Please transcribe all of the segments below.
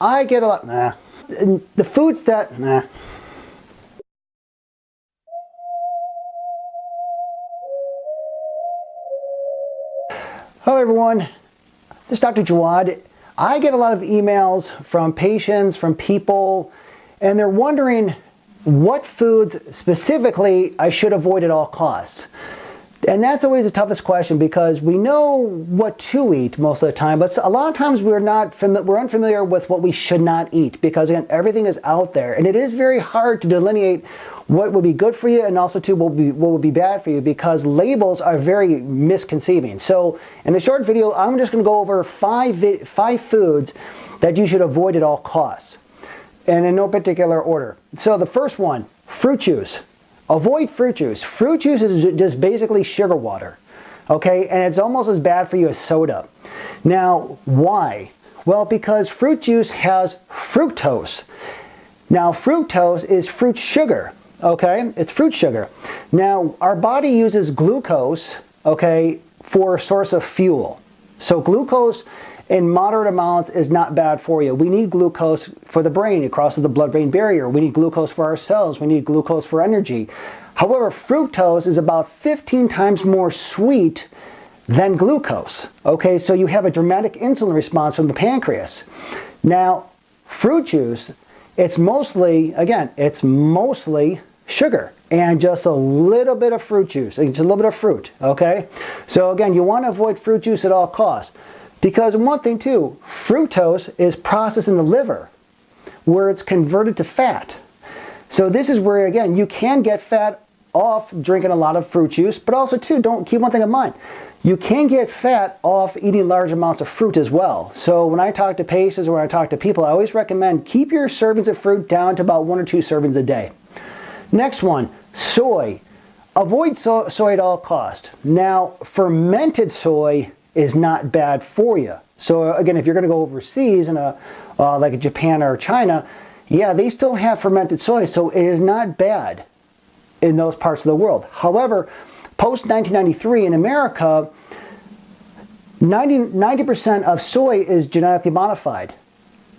I get a lot, nah. The foods that, nah. Hello everyone, this is Dr. Jawad. I get a lot of emails from patients, from people, and they're wondering what foods specifically I should avoid at all costs. And that's always the toughest question because we know what to eat most of the time, but a lot of times we're unfamiliar with what we should not eat because again, everything is out there and it is very hard to delineate what would be good for you and also too what would be bad for you because labels are very misconceiving. So in the short video, I'm just going to go over five foods that you should avoid at all costs and in no particular order. So the first one, fruit juice. Avoid fruit juice. Fruit juice is just basically sugar water, okay? And it's almost as bad for you as soda. Now, why? Well, because fruit juice has fructose. Now, fructose is fruit sugar, okay? It's fruit sugar. Now, our body uses glucose, okay, for a source of fuel. So glucose in moderate amounts is not bad for you. We need glucose for the brain. It crosses the blood-brain barrier. We need glucose for our cells. We need glucose for energy. However, fructose is about 15 times more sweet than glucose. Okay, so you have a dramatic insulin response from the pancreas. Now, fruit juice, it's mostly sugar and just a little bit of fruit juice. It's a little bit of fruit, okay? So again, you want to avoid fruit juice at all costs. Because one thing too, fructose is processed in the liver where it's converted to fat. So this is where, again, you can get fat off drinking a lot of fruit juice, but also too, don't keep one thing in mind. You can get fat off eating large amounts of fruit as well. So when I talk to patients or when I talk to people, I always recommend keep your servings of fruit down to about 1 or 2 servings a day. Next one, soy. Avoid soy at all costs. Now, fermented soy is not bad for you. So again, if you're going to go overseas in like Japan or China, yeah, they still have fermented soy, so it is not bad in those parts of the world. However, post 1993 in America, 90% of soy is genetically modified.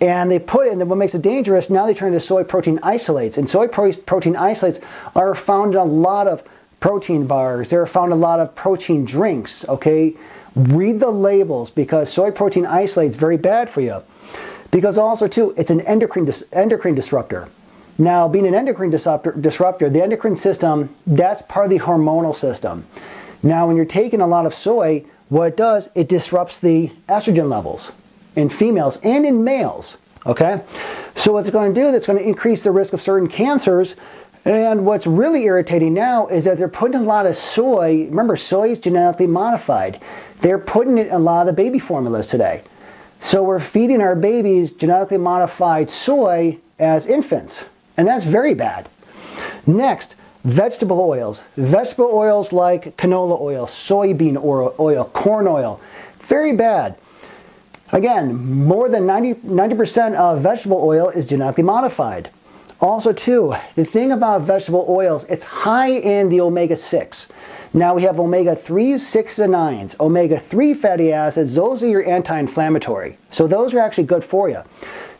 And they put it, and what makes it dangerous, now they turn to soy protein isolates. And soy protein isolates are found in a lot of protein bars. They're found in a lot of protein drinks, okay? Read the labels because soy protein isolate is very bad for you. Because also too, it's an endocrine disruptor. Now, being an endocrine disruptor, the endocrine system, that's part of the hormonal system. Now, when you're taking a lot of soy, what it does, it disrupts the estrogen levels in females and in males, okay? So what it's going to do, that's going to increase the risk of certain cancers. And what's really irritating now is that they're putting a lot of soy, remember soy is genetically modified. They're putting it in a lot of the baby formulas today. So we're feeding our babies genetically modified soy as infants, and that's very bad. Next, vegetable oils. Vegetable oils like canola oil, soybean oil, corn oil, very bad. Again, more than 90% of vegetable oil is genetically modified. Also too, the thing about vegetable oils, it's high in the omega-6. Now we have omega-3, 6, and 9s. Omega-3 fatty acids, those are your anti-inflammatory. So those are actually good for you.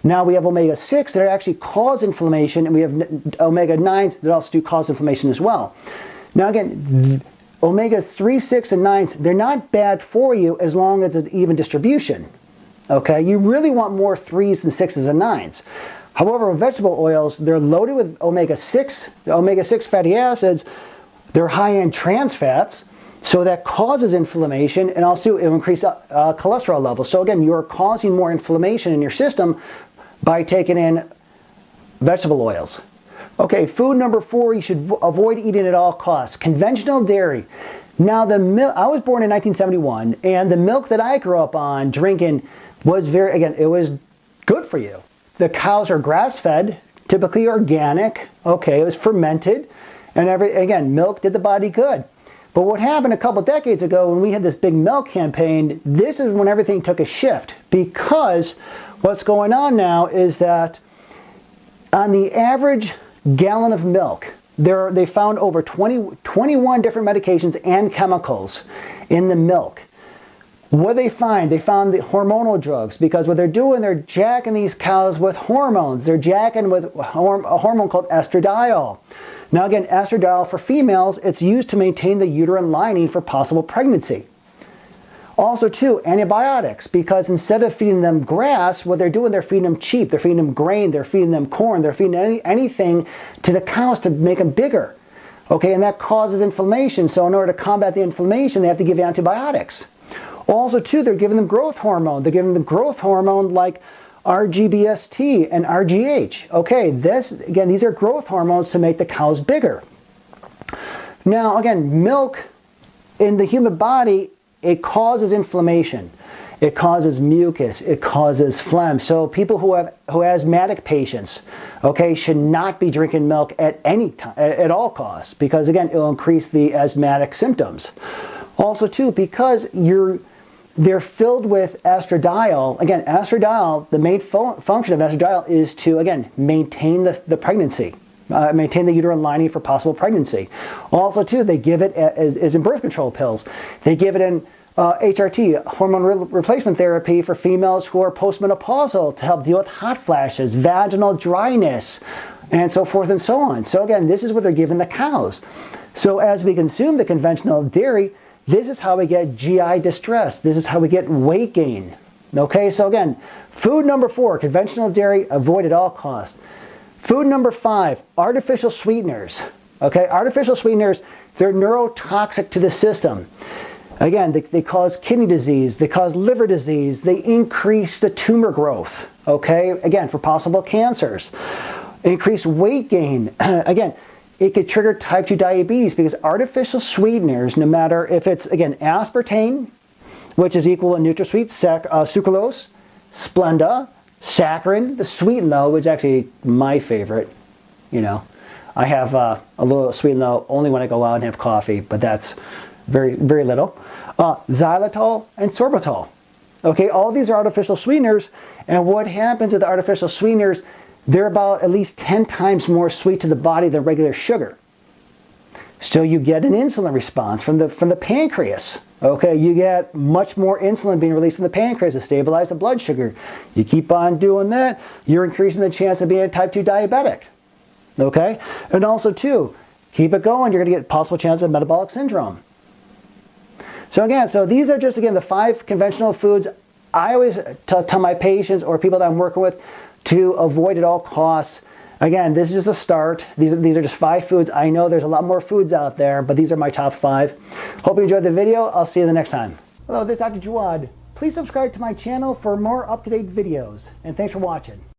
Now we have omega-6 that actually cause inflammation, and we have omega-9s that also do cause inflammation as well. Now again, omega-3, 6, and 9s, they're not bad for you as long as it's even distribution. Okay, you really want more 3s and 6s and 9s. However, with vegetable oils, they're loaded with omega-6. The omega-6 fatty acids, they're high in trans fats, so that causes inflammation and also it will increase cholesterol levels. So again, you're causing more inflammation in your system by taking in vegetable oils. Okay, food number 4 you should avoid eating at all costs. Conventional dairy. Now, the milk, I was born in 1971, and the milk that I grew up on drinking was it was good for you. The cows are grass-fed, typically organic, okay, it was fermented, and again, milk did the body good. But what happened a couple decades ago when we had this big milk campaign, this is when everything took a shift, because what's going on now is that on the average gallon of milk, they found over 21 different medications and chemicals in the milk. What they find? They found the hormonal drugs, because what they're doing, they're jacking these cows with hormones. They're jacking with a hormone called estradiol. Now again, estradiol for females, it's used to maintain the uterine lining for possible pregnancy. Also too, antibiotics, because instead of feeding them grass, what they're doing, they're feeding them cheap. They're feeding them grain, they're feeding them corn, they're feeding anything to the cows to make them bigger. Okay, and that causes inflammation. So in order to combat the inflammation, they have to give antibiotics. Also too, they're giving them growth hormone. They're giving them growth hormone like RGBST and RGH. Okay, again, these are growth hormones to make the cows bigger. Now again, milk in the human body, it causes inflammation. It causes mucus. It causes phlegm. So people who have asthmatic patients, okay, should not be drinking milk at any time, at all costs, because again, it will increase the asthmatic symptoms. Also too, because they're filled with estradiol. Again, estradiol, the main function of estradiol is to, again, maintain the pregnancy, maintain the uterine lining for possible pregnancy. Also too, they give it as in birth control pills. They give it in HRT, hormone replacement therapy, for females who are postmenopausal to help deal with hot flashes, vaginal dryness, and so forth and so on. So again, this is what they're giving the cows. So as we consume the conventional dairy, this is how we get GI distress. This is how we get weight gain. Okay, so again, food number 4, conventional dairy, avoid at all costs. Food number 5, artificial sweeteners. Okay, artificial sweeteners, they're neurotoxic to the system. Again, they cause kidney disease, they cause liver disease, they increase the tumor growth, okay, again, for possible cancers. Increase weight gain, again, it could trigger type 2 diabetes, because artificial sweeteners, no matter if it's, again, aspartame, which is equal in NutraSweet, sucralose, Splenda, saccharin, the sweet and low, which is actually my favorite, you know. I have a little sweet and low only when I go out and have coffee, but that's very, very little. Xylitol and sorbitol. Okay, all these are artificial sweeteners, and what happens with the artificial sweeteners, they're about at least 10 times more sweet to the body than regular sugar. So you get an insulin response from the pancreas. Okay, you get much more insulin being released from the pancreas to stabilize the blood sugar. You keep on doing that, you're increasing the chance of being a type 2 diabetic. Okay, and also too, keep it going, you're going to get possible chance of metabolic syndrome. So again, so these are just, again, the 5 conventional foods I always tell my patients or people that I'm working with to avoid at all costs. Again, this is just a start. These are just 5 foods. I know there's a lot more foods out there, but these are my top 5. Hope you enjoyed the video. I'll see you the next time. Hello, this is Dr. Jawad. Please subscribe to my channel for more up-to-date videos, and thanks for watching.